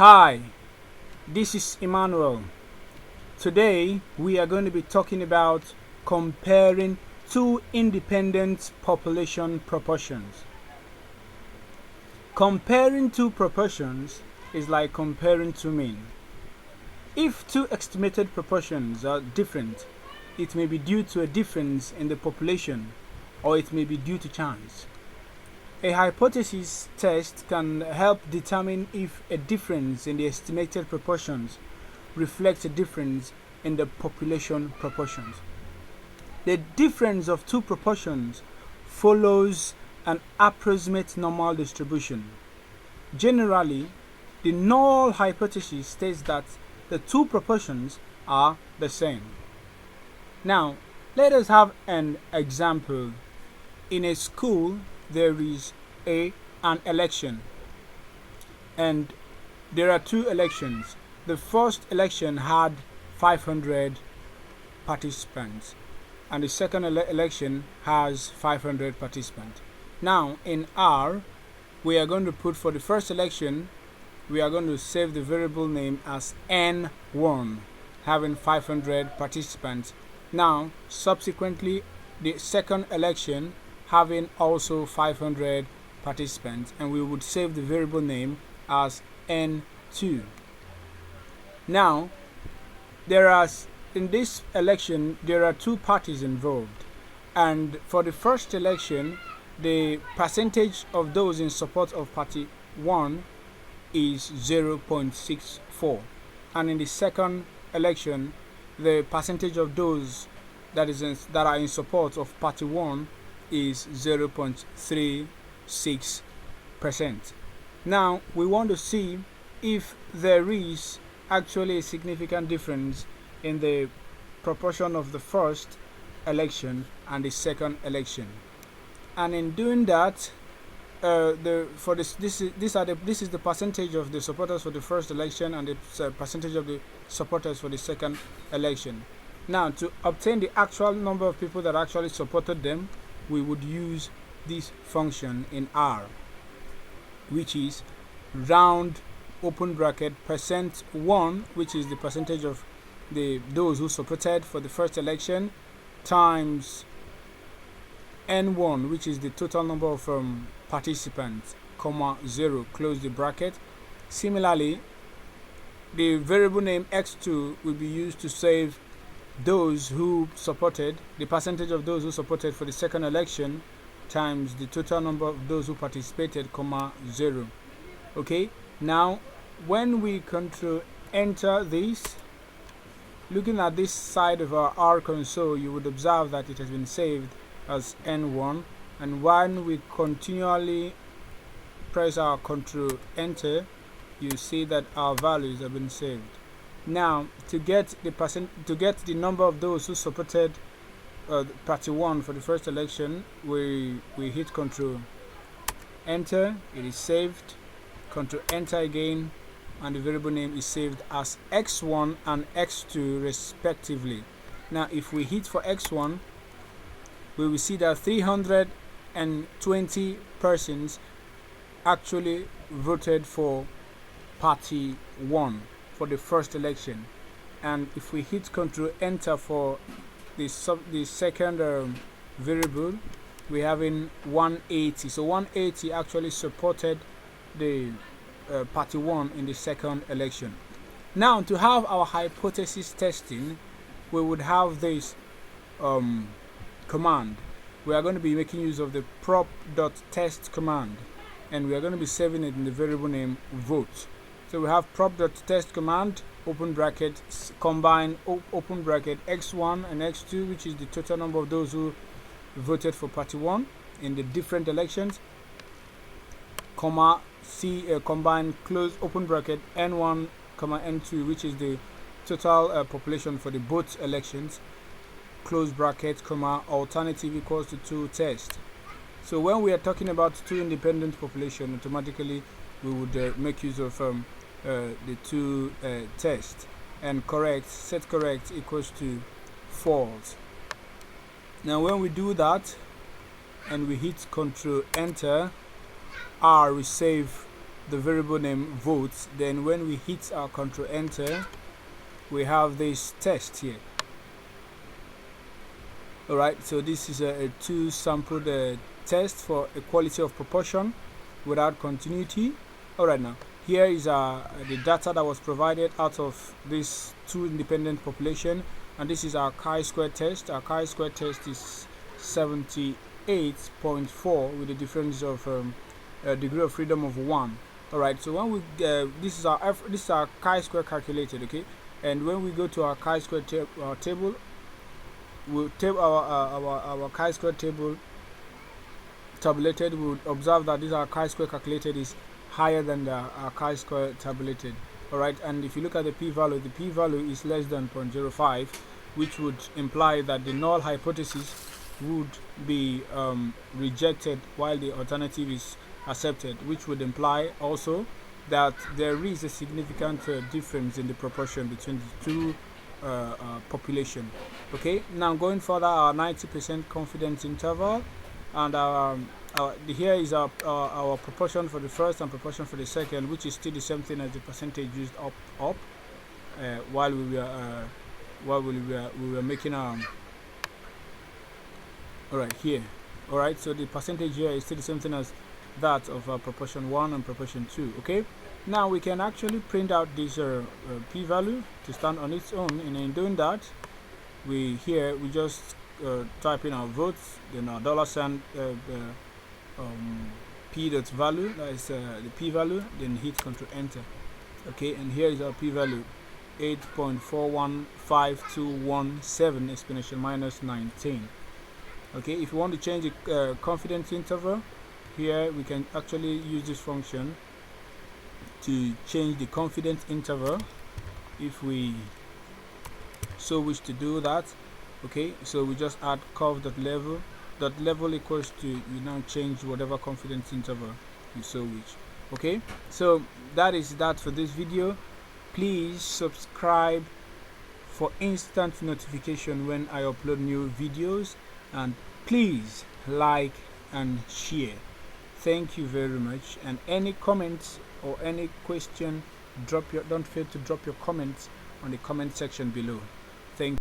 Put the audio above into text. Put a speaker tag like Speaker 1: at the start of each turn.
Speaker 1: Hi, this is Emmanuel. Today we are going to be talking about comparing two independent population proportions. Comparing two proportions is like comparing two mean. If two estimated proportions are different, it may be due to a difference in the population or it may be due to chance. A hypothesis test can help determine if a difference in the estimated proportions reflects a difference in the population proportions. The difference of two proportions follows an approximate normal distribution. Generally, the null hypothesis states that the two proportions are the same. Now, let us have an example. In a school, there is an election, and there are two elections. The first election had 500 participants, and the second election has 500 participants. Now, in R, we are going to put for the first election, we are going to save the variable name as N1, having 500 participants. Now, subsequently, the second election having also 500 participants, and we would save the variable name as N2. Now, in this election, there are two parties involved, and for the first election, the percentage of those in support of party 1 is 0.64, and in the second election, the percentage of those that are in support of party 1 is 0.36%. Now we want to see if there is actually a significant difference in the proportion of the first election and the second election. And in doing that, this is the percentage of the supporters for the first election and the percentage of the supporters for the second election. Now, to obtain the actual number of people that actually supported them, we would use this function in R, which is round open bracket %1, which is the percentage of those who supported for the first election, times N1, which is the total number of participants, comma 0, close the bracket. Similarly, the variable name x2 will be used to save those who supported, the percentage of those who supported for the second election, times the total number of those who participated, comma 0. Okay, now when we control enter this, looking at this side of our R console, you would observe that it has been saved as N1, and when we continually press our control enter, you see that our values have been saved. Now, to get the number of those who supported party 1 for the first election, we hit control enter. It is saved. Control enter again, and the variable name is saved as x1 and x2 respectively. Now, if we hit for x1, we will see that 320 persons actually voted for party 1 for the first election, and if we hit control enter for the second variable, we have in 180. So 180 actually supported the party 1 in the second election. Now, to have our hypothesis testing, we would have this command. We are going to be making use of the prop.test command, and we are going to be saving it in the variable name vote. So we have prop.test command, open bracket, combine open bracket x1 and x2, which is the total number of those who voted for party 1 in the different elections, comma combine close open bracket n1 comma n2, which is the total population for the both elections, close bracket, comma alternative equals to 2 test. So when we are talking about two independent population, automatically we would make use of the two tests, and set correct equals to false. Now when we do that and we hit control enter, R, we save the variable name votes, then when we hit our control enter, we have this test here. Alright, so this is a two sampled test for equality of proportion without continuity. Alright, now here is the data that was provided out of these two independent population, and this is our chi-square test. Our chi-square test is 78.4 with a difference of degree of freedom of 1. Alright, so when we this is our chi-square calculated, okay, and when we go to our chi-square table, we'll take our chi-square table tabulated. We'll observe that this our chi-square calculated is higher than our chi-square tabulated. Alright, and if you look at the p-value is less than 0.05, which would imply that the null hypothesis would be rejected while the alternative is accepted, which would imply also that there is a significant difference in the proportion between the two population. Okay, now going further, our 90% confidence interval, and here is our proportion for the first and proportion for the second, which is still the same thing as the percentage used up while we were making alright here. Alright, so the percentage here is still the same thing as that of proportion 1 and proportion 2. Okay, now we can actually print out this p-value to stand on its own, and in doing that, we just type in our votes, then our $sign p.value, that is the p-value, then hit Control Enter. Okay, and here is our p-value, 8.415217 exponential minus 19. Okay, if you want to change the confidence interval, here we can actually use this function to change the confidence interval if we so wish to do that. Okay, so we just add curve.level. Level equals to, you now change whatever confidence interval you so wish. Okay, so that is that for this video. Please subscribe for instant notification when I upload new videos, and please like and share. Thank you very much. And any comments or any question, don't fail to drop your comments on the comment section below.